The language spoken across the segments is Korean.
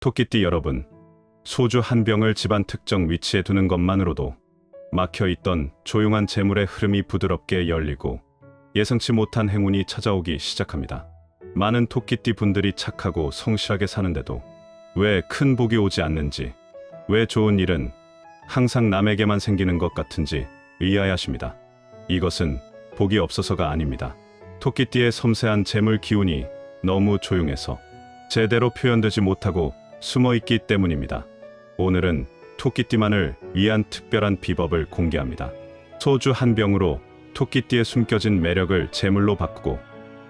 토끼띠 여러분, 소주 한 병을 집안 특정 위치에 두는 것만으로도 막혀있던 조용한 재물의 흐름이 부드럽게 열리고 예상치 못한 행운이 찾아오기 시작합니다. 많은 토끼띠 분들이 착하고 성실하게 사는데도 왜 큰 복이 오지 않는지, 왜 좋은 일은 항상 남에게만 생기는 것 같은지 의아해하십니다. 이것은 복이 없어서가 아닙니다. 토끼띠의 섬세한 재물 기운이 너무 조용해서 제대로 표현되지 못하고 숨어있기 때문입니다. 오늘은 토끼띠만을 위한 특별한 비법을 공개합니다. 소주 한 병으로 토끼띠의 숨겨진 매력을 재물로 바꾸고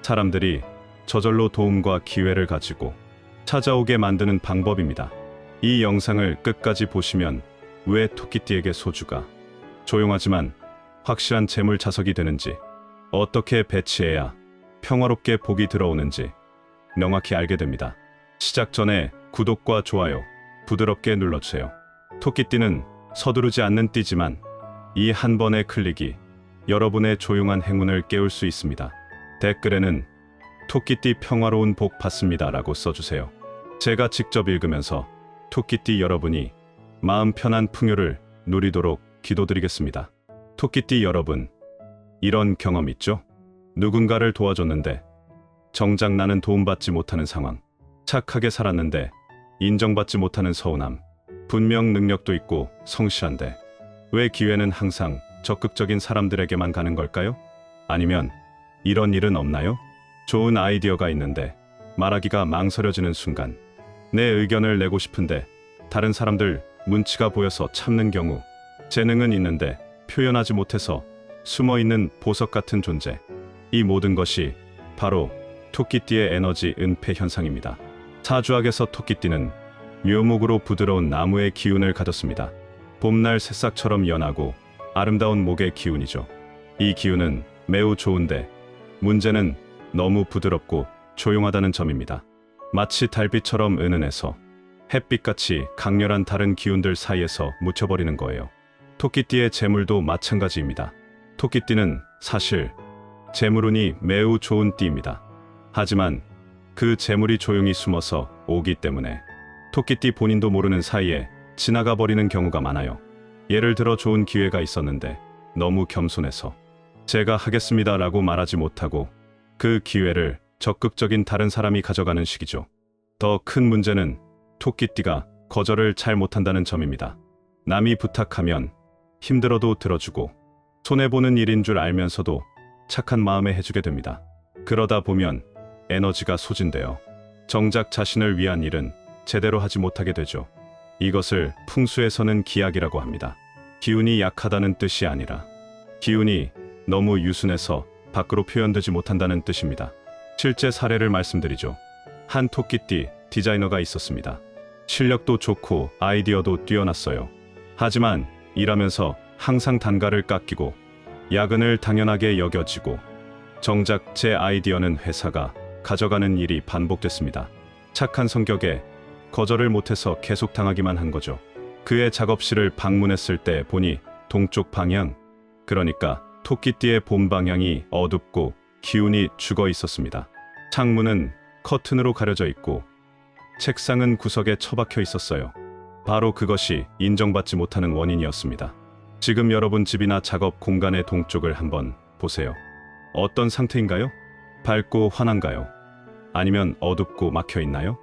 사람들이 저절로 도움과 기회를 가지고 찾아오게 만드는 방법입니다. 이 영상을 끝까지 보시면 왜 토끼띠에게 소주가 조용하지만 확실한 재물 자석이 되는지, 어떻게 배치해야 평화롭게 복이 들어오는지 명확히 알게 됩니다. 시작 전에 구독과 좋아요 부드럽게 눌러주세요. 토끼띠는 서두르지 않는 띠지만 이 한 번의 클릭이 여러분의 조용한 행운을 깨울 수 있습니다. 댓글에는 토끼띠 평화로운 복 받습니다 라고 써주세요. 제가 직접 읽으면서 토끼띠 여러분이 마음 편한 풍요를 누리도록 기도드리겠습니다. 토끼띠 여러분, 이런 경험 있죠? 누군가를 도와줬는데 정작 나는 도움받지 못하는 상황, 착하게 살았는데 인정받지 못하는 서운함, 분명 능력도 있고 성실한데 왜 기회는 항상 적극적인 사람들에게만 가는 걸까요? 아니면 이런 일은 없나요? 좋은 아이디어가 있는데 말하기가 망설여지는 순간, 내 의견을 내고 싶은데 다른 사람들 눈치가 보여서 참는 경우, 재능은 있는데 표현하지 못해서 숨어있는 보석 같은 존재, 이 모든 것이 바로 토끼띠의 에너지 은폐 현상입니다. 사주학에서 토끼띠는 묘목으로 부드러운 나무의 기운을 가졌습니다. 봄날 새싹처럼 연하고 아름다운 목의 기운이죠. 이 기운은 매우 좋은데 문제는 너무 부드럽고 조용하다는 점입니다. 마치 달빛처럼 은은해서 햇빛같이 강렬한 다른 기운들 사이에서 묻혀버리는 거예요. 토끼띠의 재물도 마찬가지입니다. 토끼띠는 사실 재물운이 매우 좋은 띠입니다. 하지만 그 재물이 조용히 숨어서 오기 때문에 토끼띠 본인도 모르는 사이에 지나가 버리는 경우가 많아요. 예를 들어 좋은 기회가 있었는데 너무 겸손해서 제가 하겠습니다 라고 말하지 못하고 그 기회를 적극적인 다른 사람이 가져가는 식이죠. 더 큰 문제는 토끼띠가 거절을 잘 못한다는 점입니다. 남이 부탁하면 힘들어도 들어주고 손해보는 일인 줄 알면서도 착한 마음에 해주게 됩니다. 그러다 보면 에너지가 소진되어 정작 자신을 위한 일은 제대로 하지 못하게 되죠. 이것을 풍수에서는 기약이라고 합니다. 기운이 약하다는 뜻이 아니라 기운이 너무 유순해서 밖으로 표현되지 못한다는 뜻입니다. 실제 사례를 말씀드리죠. 한 토끼띠 디자이너가 있었습니다. 실력도 좋고 아이디어도 뛰어났어요. 하지만 일하면서 항상 단가를 깎이고 야근을 당연하게 여겨지고 정작 제 아이디어는 회사가 가져가는 일이 반복됐습니다. 착한 성격에 거절을 못해서 계속 당하기만 한 거죠. 그의 작업실을 방문했을 때 보니 동쪽 방향, 그러니까 토끼띠의 봄 방향이 어둡고 기운이 죽어 있었습니다. 창문은 커튼으로 가려져 있고 책상은 구석에 처박혀 있었어요. 바로 그것이 인정받지 못하는 원인이었습니다. 지금 여러분 집이나 작업 공간의 동쪽을 한번 보세요. 어떤 상태인가요? 밝고 환한가요? 아니면 어둡고 막혀 있나요?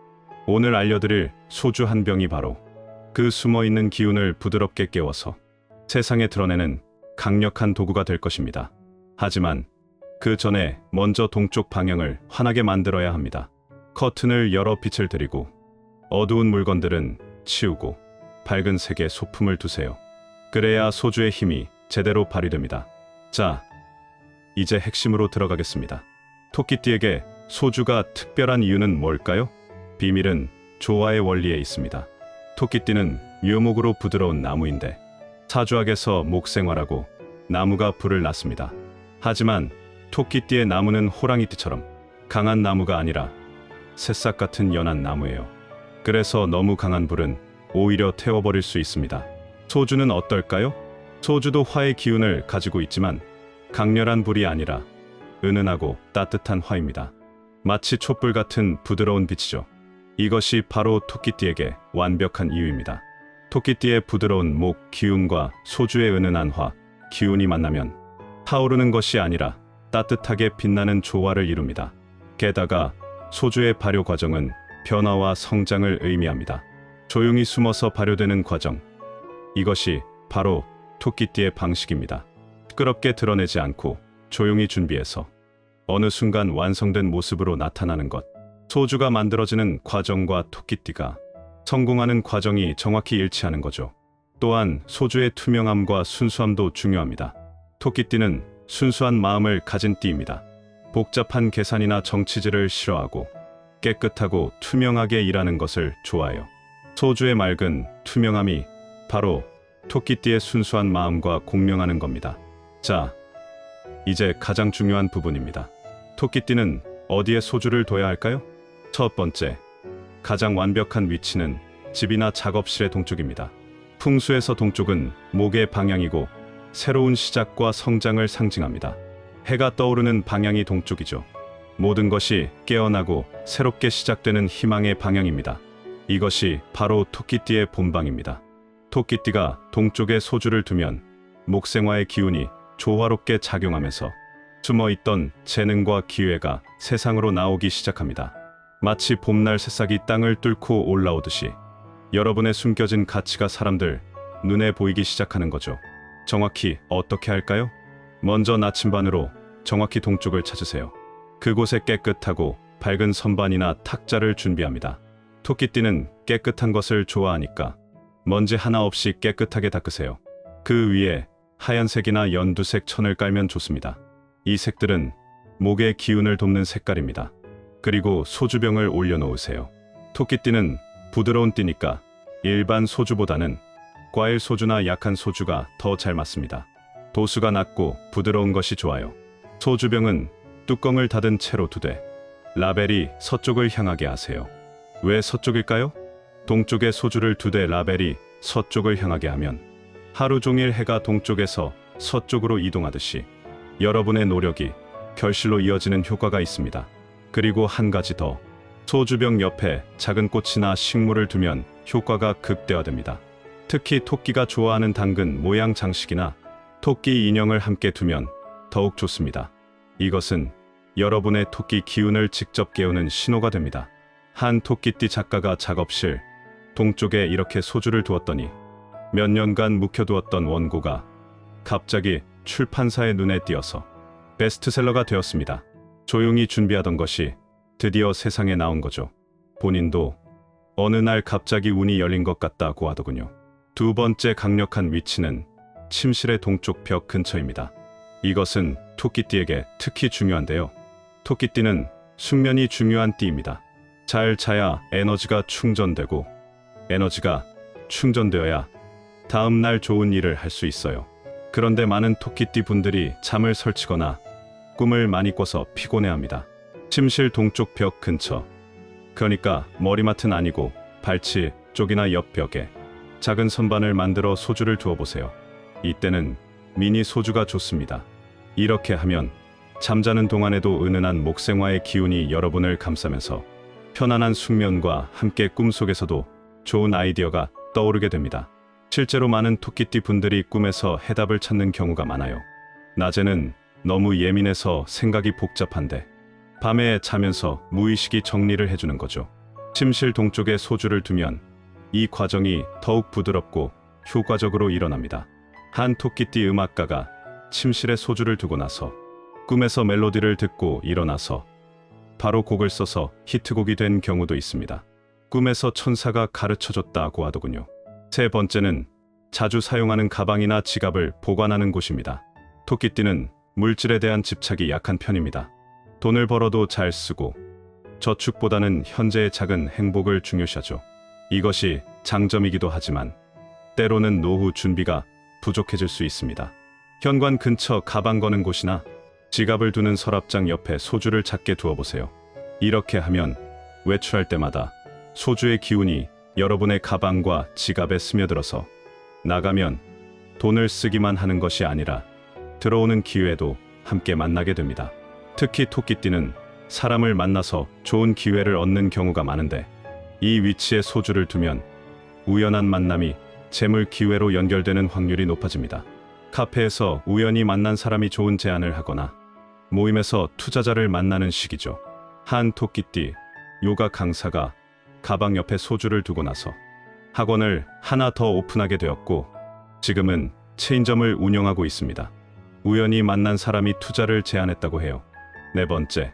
오늘 알려드릴 소주 한 병이 바로 그 숨어있는 기운을 부드럽게 깨워서 세상에 드러내는 강력한 도구가 될 것입니다. 하지만 그 전에 먼저 동쪽 방향을 환하게 만들어야 합니다. 커튼을 열어 빛을 들이고 어두운 물건들은 치우고 밝은 색의 소품을 두세요. 그래야 소주의 힘이 제대로 발휘됩니다. 자, 이제 핵심으로 들어가겠습니다. 토끼띠에게 소주가 특별한 이유는 뭘까요? 비밀은 조화의 원리에 있습니다. 토끼띠는 묘목으로 부드러운 나무인데 사주학에서 목생화라고 나무가 불을 낳습니다. 하지만 토끼띠의 나무는 호랑이띠처럼 강한 나무가 아니라 새싹 같은 연한 나무예요. 그래서 너무 강한 불은 오히려 태워버릴 수 있습니다. 소주는 어떨까요? 소주도 화의 기운을 가지고 있지만 강렬한 불이 아니라 은은하고 따뜻한 화입니다. 마치 촛불 같은 부드러운 빛이죠. 이것이 바로 토끼띠에게 완벽한 이유입니다. 토끼띠의 부드러운 목 기운과 소주의 은은한 화, 기운이 만나면 타오르는 것이 아니라 따뜻하게 빛나는 조화를 이룹니다. 게다가 소주의 발효 과정은 변화와 성장을 의미합니다. 조용히 숨어서 발효되는 과정. 이것이 바로 토끼띠의 방식입니다. 시끄럽게 드러내지 않고 조용히 준비해서 어느 순간 완성된 모습으로 나타나는 것. 소주가 만들어지는 과정과 토끼띠가 성공하는 과정이 정확히 일치하는 거죠. 또한 소주의 투명함과 순수함도 중요합니다. 토끼띠는 순수한 마음을 가진 띠입니다. 복잡한 계산이나 정치질을 싫어하고 깨끗하고 투명하게 일하는 것을 좋아해요. 소주의 맑은 투명함이 바로 토끼띠의 순수한 마음과 공명하는 겁니다. 자, 이제 가장 중요한 부분입니다. 토끼띠는 어디에 소주를 둬야 할까요? 첫 번째, 가장 완벽한 위치는 집이나 작업실의 동쪽입니다. 풍수에서 동쪽은 목의 방향이고 새로운 시작과 성장을 상징합니다. 해가 떠오르는 방향이 동쪽이죠. 모든 것이 깨어나고 새롭게 시작되는 희망의 방향입니다. 이것이 바로 토끼띠의 본방입니다. 토끼띠가 동쪽에 소주를 두면 목생화의 기운이 조화롭게 작용하면서 숨어있던 재능과 기회가 세상으로 나오기 시작합니다. 마치 봄날 새싹이 땅을 뚫고 올라오듯이 여러분의 숨겨진 가치가 사람들 눈에 보이기 시작하는 거죠. 정확히 어떻게 할까요? 먼저 나침반으로 정확히 동쪽을 찾으세요. 그곳에 깨끗하고 밝은 선반이나 탁자를 준비합니다. 토끼띠는 깨끗한 것을 좋아하니까 먼지 하나 없이 깨끗하게 닦으세요. 그 위에 하얀색이나 연두색 천을 깔면 좋습니다. 이 색들은 목의 기운을 돕는 색깔입니다. 그리고 소주병을 올려놓으세요. 토끼띠는 부드러운 띠니까 일반 소주보다는 과일 소주나 약한 소주가 더 잘 맞습니다. 도수가 낮고 부드러운 것이 좋아요. 소주병은 뚜껑을 닫은 채로 두되 라벨이 서쪽을 향하게 하세요. 왜 서쪽일까요? 동쪽에 소주를 두되 라벨이 서쪽을 향하게 하면 하루 종일 해가 동쪽에서 서쪽으로 이동하듯이 여러분의 노력이 결실로 이어지는 효과가 있습니다. 그리고 한 가지 더. 소주병 옆에 작은 꽃이나 식물을 두면 효과가 극대화됩니다. 특히 토끼가 좋아하는 당근 모양 장식이나 토끼 인형을 함께 두면 더욱 좋습니다. 이것은 여러분의 토끼 기운을 직접 깨우는 신호가 됩니다. 한 토끼띠 작가가 작업실 동쪽에 이렇게 소주를 두었더니 몇 년간 묵혀두었던 원고가 갑자기 출판사의 눈에 띄어서 베스트셀러가 되었습니다. 조용히 준비하던 것이 드디어 세상에 나온 거죠. 본인도 어느 날 갑자기 운이 열린 것 같다고 하더군요. 두 번째 강력한 위치는 침실의 동쪽 벽 근처입니다. 이것은 토끼띠에게 특히 중요한데요. 토끼띠는 숙면이 중요한 띠입니다. 잘 자야 에너지가 충전되고 에너지가 충전되어야 다음 날 좋은 일을 할 수 있어요. 그런데 많은 토끼띠 분들이 잠을 설치거나 꿈을 많이 꿔서 피곤해합니다. 침실 동쪽 벽 근처, 그러니까 머리맡은 아니고 발치 쪽이나 옆 벽에 작은 선반을 만들어 소주를 두어보세요. 이때는 미니 소주가 좋습니다. 이렇게 하면 잠자는 동안에도 은은한 목생화의 기운이 여러분을 감싸면서 편안한 숙면과 함께 꿈속에서도 좋은 아이디어가 떠오르게 됩니다. 실제로 많은 토끼띠 분들이 꿈에서 해답을 찾는 경우가 많아요. 낮에는 너무 예민해서 생각이 복잡한데 밤에 자면서 무의식이 정리를 해주는 거죠. 침실 동쪽에 소주를 두면 이 과정이 더욱 부드럽고 효과적으로 일어납니다. 한 토끼띠 음악가가 침실에 소주를 두고 나서 꿈에서 멜로디를 듣고 일어나서 바로 곡을 써서 히트곡이 된 경우도 있습니다. 꿈에서 천사가 가르쳐줬다고 하더군요. 세 번째는 자주 사용하는 가방이나 지갑을 보관하는 곳입니다. 토끼띠는 물질에 대한 집착이 약한 편입니다. 돈을 벌어도 잘 쓰고 저축보다는 현재의 작은 행복을 중요시하죠. 이것이 장점이기도 하지만 때로는 노후 준비가 부족해질 수 있습니다. 현관 근처 가방 거는 곳이나 지갑을 두는 서랍장 옆에 소주를 작게 두어보세요. 이렇게 하면 외출할 때마다 소주의 기운이 여러분의 가방과 지갑에 스며들어서 나가면 돈을 쓰기만 하는 것이 아니라 들어오는 기회도 함께 만나게 됩니다. 특히 토끼띠는 사람을 만나서 좋은 기회를 얻는 경우가 많은데 이 위치에 소주를 두면 우연한 만남이 재물 기회로 연결되는 확률이 높아집니다. 카페에서 우연히 만난 사람이 좋은 제안을 하거나 모임에서 투자자를 만나는 시기죠. 한 토끼띠 요가 강사가 가방 옆에 소주를 두고 나서 학원을 하나 더 오픈하게 되었고 지금은 체인점을 운영하고 있습니다. 우연히 만난 사람이 투자를 제안했다고 해요. 네 번째,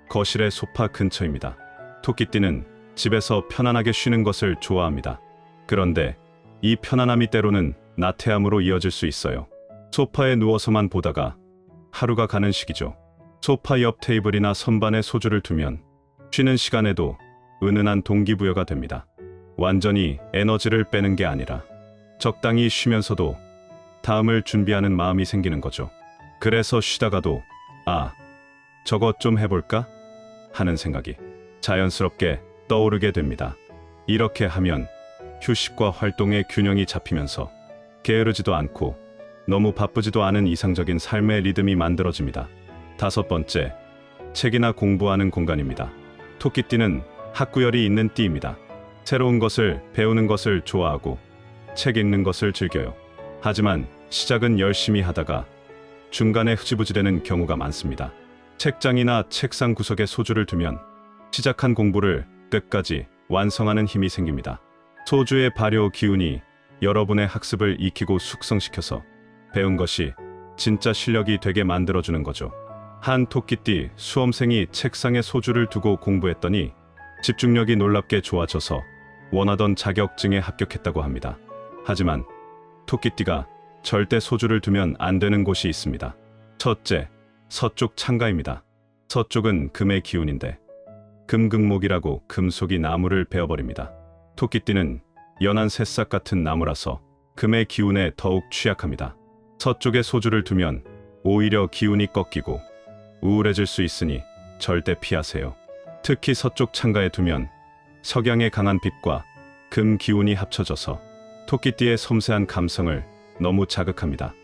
거실의 소파 근처입니다. 토끼띠는 집에서 편안하게 쉬는 것을 좋아합니다. 그런데 이 편안함이 때로는 나태함으로 이어질 수 있어요. 소파에 누워서만 보다가 하루가 가는 시기죠. 소파 옆 테이블이나 선반에 소주를 두면 쉬는 시간에도 은은한 동기부여가 됩니다. 완전히 에너지를 빼는 게 아니라 적당히 쉬면서도 다음을 준비하는 마음이 생기는 거죠. 그래서 쉬다가도 저것 좀 해볼까? 하는 생각이 자연스럽게 떠오르게 됩니다. 이렇게 하면 휴식과 활동의 균형이 잡히면서 게으르지도 않고 너무 바쁘지도 않은 이상적인 삶의 리듬이 만들어집니다. 다섯 번째, 책이나 공부하는 공간입니다. 토끼띠는 학구열이 있는 띠입니다. 새로운 것을 배우는 것을 좋아하고 책 읽는 것을 즐겨요. 하지만 시작은 열심히 하다가 중간에 흐지부지되는 경우가 많습니다. 책장이나 책상 구석에 소주를 두면 시작한 공부를 끝까지 완성하는 힘이 생깁니다. 소주의 발효 기운이 여러분의 학습을 익히고 숙성시켜서 배운 것이 진짜 실력이 되게 만들어주는 거죠. 한 토끼띠 수험생이 책상에 소주를 두고 공부했더니 집중력이 놀랍게 좋아져서 원하던 자격증에 합격했다고 합니다. 하지만 토끼띠가 절대 소주를 두면 안 되는 곳이 있습니다. 첫째, 서쪽 창가입니다. 서쪽은 금의 기운인데 금극목이라고 금속이 나무를 베어버립니다. 토끼띠는 연한 새싹 같은 나무라서 금의 기운에 더욱 취약합니다. 서쪽에 소주를 두면 오히려 기운이 꺾이고 우울해질 수 있으니 절대 피하세요. 특히 서쪽 창가에 두면 석양의 강한 빛과 금 기운이 합쳐져서 토끼띠의 섬세한 감성을 너무 자극합니다.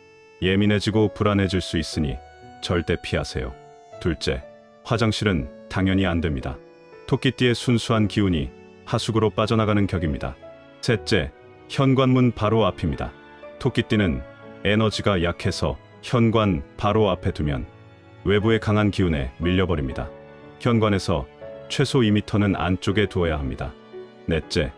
예민해지고 불안해질 수 있으니 절대 피하세요. 둘째, 화장실은 당연히 안 됩니다. 토끼띠의 순수한 기운이 하수구로 빠져나가는 격입니다. 셋째, 현관문 바로 앞입니다. 토끼띠는 에너지가 약해서 현관 바로 앞에 두면 외부의 강한 기운에 밀려버립니다. 현관에서 최소 2m는 안쪽에 두어야 합니다. 넷째,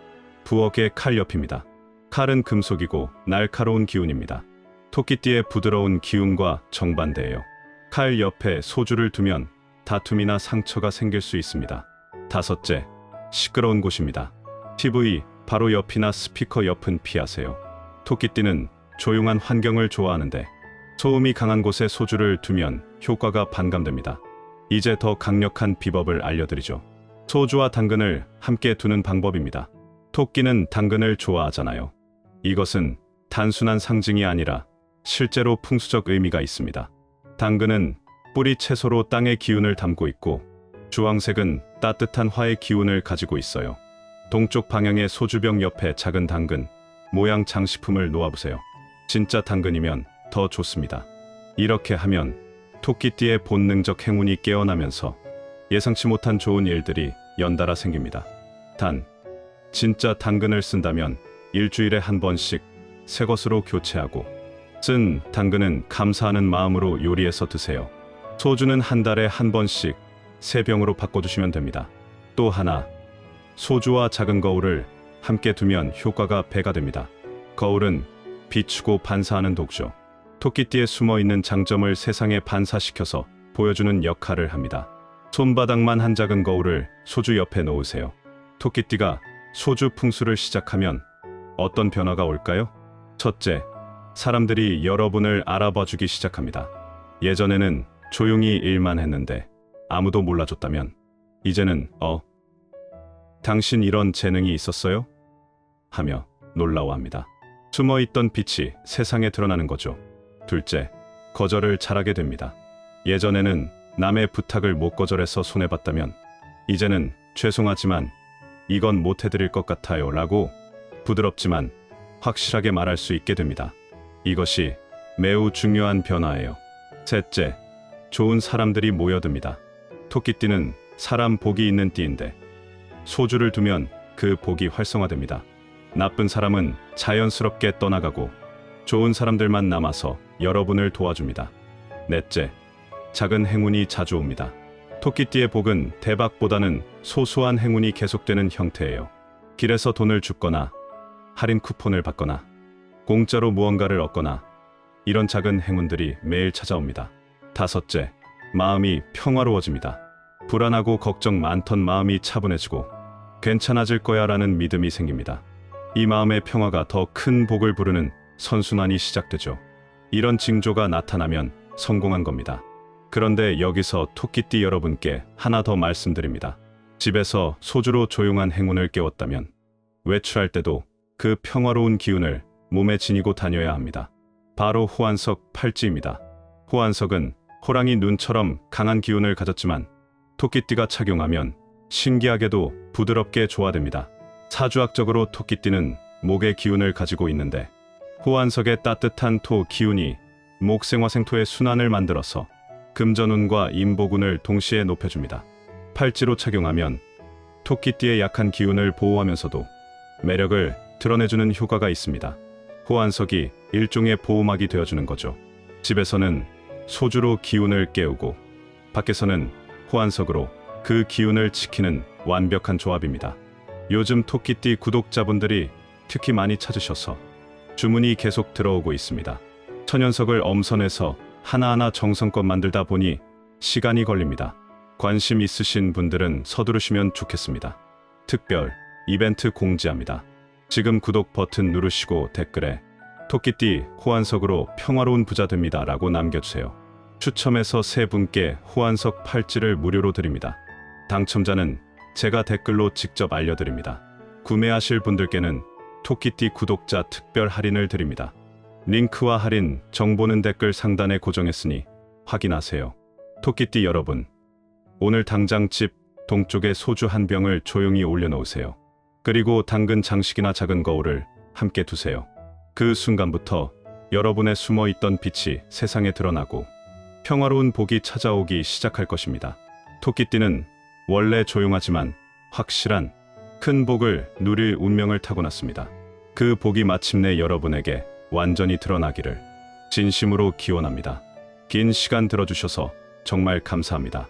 부엌의 칼 옆입니다. 칼은 금속이고 날카로운 기운입니다. 토끼띠의 부드러운 기운과 정반대예요. 칼 옆에 소주를 두면 다툼이나 상처가 생길 수 있습니다. 다섯째, 시끄러운 곳입니다. TV 바로 옆이나 스피커 옆은 피하세요. 토끼띠는 조용한 환경을 좋아하는데 소음이 강한 곳에 소주를 두면 효과가 반감됩니다. 이제 더 강력한 비법을 알려드리죠. 소주와 당근을 함께 두는 방법입니다. 토끼는 당근을 좋아하잖아요. 이것은 단순한 상징이 아니라 실제로 풍수적 의미가 있습니다. 당근은 뿌리 채소로 땅의 기운을 담고 있고 주황색은 따뜻한 화의 기운을 가지고 있어요. 동쪽 방향의 소주병 옆에 작은 당근 모양 장식품을 놓아보세요. 진짜 당근이면 더 좋습니다. 이렇게 하면 토끼띠의 본능적 행운이 깨어나면서 예상치 못한 좋은 일들이 연달아 생깁니다. 단, 진짜 당근을 쓴다면 일주일에 한 번씩 새 것으로 교체하고 쓴 당근은 감사하는 마음으로 요리해서 드세요. 소주는 한 달에 한 번씩 새 병으로 바꿔주시면 됩니다. 또 하나, 소주와 작은 거울을 함께 두면 효과가 배가 됩니다. 거울은 비추고 반사하는 도구죠. 토끼띠에 숨어있는 장점을 세상에 반사시켜서 보여주는 역할을 합니다. 손바닥만 한 작은 거울을 소주 옆에 놓으세요. 토끼띠가 소주 풍수를 시작하면 어떤 변화가 올까요? 첫째, 사람들이 여러분을 알아봐주기 시작합니다. 예전에는 조용히 일만 했는데 아무도 몰라줬다면 이제는 당신 이런 재능이 있었어요? 하며 놀라워합니다. 숨어있던 빛이 세상에 드러나는 거죠. 둘째, 거절을 잘하게 됩니다. 예전에는 남의 부탁을 못 거절해서 손해봤다면 이제는 죄송하지만 이건 못 해드릴 것 같아요 라고 부드럽지만 확실하게 말할 수 있게 됩니다. 이것이 매우 중요한 변화예요. 셋째, 좋은 사람들이 모여듭니다. 토끼띠는 사람 복이 있는 띠인데 소주를 두면 그 복이 활성화됩니다. 나쁜 사람은 자연스럽게 떠나가고 좋은 사람들만 남아서 여러분을 도와줍니다. 넷째, 작은 행운이 자주 옵니다. 토끼띠의 복은 대박보다는 소소한 행운이 계속되는 형태예요. 길에서 돈을 줍거나 할인 쿠폰을 받거나 공짜로 무언가를 얻거나 이런 작은 행운들이 매일 찾아옵니다. 다섯째, 마음이 평화로워집니다. 불안하고 걱정 많던 마음이 차분해지고 괜찮아질 거야 라는 믿음이 생깁니다. 이 마음의 평화가 더 큰 복을 부르는 선순환이 시작되죠. 이런 징조가 나타나면 성공한 겁니다. 그런데 여기서 토끼띠 여러분께 하나 더 말씀드립니다. 집에서 소주로 조용한 행운을 깨웠다면 외출할 때도 그 평화로운 기운을 몸에 지니고 다녀야 합니다. 바로 호환석 팔찌입니다. 호환석은 호랑이 눈처럼 강한 기운을 가졌지만 토끼띠가 착용하면 신기하게도 부드럽게 조화됩니다. 사주학적으로 토끼띠는 목의 기운을 가지고 있는데 호환석의 따뜻한 토 기운이 목생화생토의 순환을 만들어서 금전운과 임복운을 동시에 높여줍니다. 팔찌로 착용하면 토끼띠의 약한 기운을 보호하면서도 매력을 드러내주는 효과가 있습니다. 호환석이 일종의 보호막이 되어주는 거죠. 집에서는 소주로 기운을 깨우고 밖에서는 호환석으로 그 기운을 지키는 완벽한 조합입니다. 요즘 토끼띠 구독자분들이 특히 많이 찾으셔서 주문이 계속 들어오고 있습니다. 천연석을 엄선해서 하나하나 정성껏 만들다 보니 시간이 걸립니다. 관심 있으신 분들은 서두르시면 좋겠습니다. 특별 이벤트 공지합니다. 지금 구독 버튼 누르시고 댓글에 토끼띠 호환석으로 평화로운 부자 됩니다 라고 남겨주세요. 추첨해서 3분께 호환석 팔찌를 무료로 드립니다. 당첨자는 제가 댓글로 직접 알려드립니다. 구매하실 분들께는 토끼띠 구독자 특별 할인을 드립니다. 링크와 할인 정보는 댓글 상단에 고정했으니 확인하세요. 토끼띠 여러분, 오늘 당장 집 동쪽에 소주 한 병을 조용히 올려놓으세요. 그리고 당근 장식이나 작은 거울을 함께 두세요. 그 순간부터 여러분의 숨어있던 빛이 세상에 드러나고 평화로운 복이 찾아오기 시작할 것입니다. 토끼띠는 원래 조용하지만 확실한 큰 복을 누릴 운명을 타고났습니다. 그 복이 마침내 여러분에게 완전히 드러나기를 진심으로 기원합니다. 긴 시간 들어주셔서 정말 감사합니다.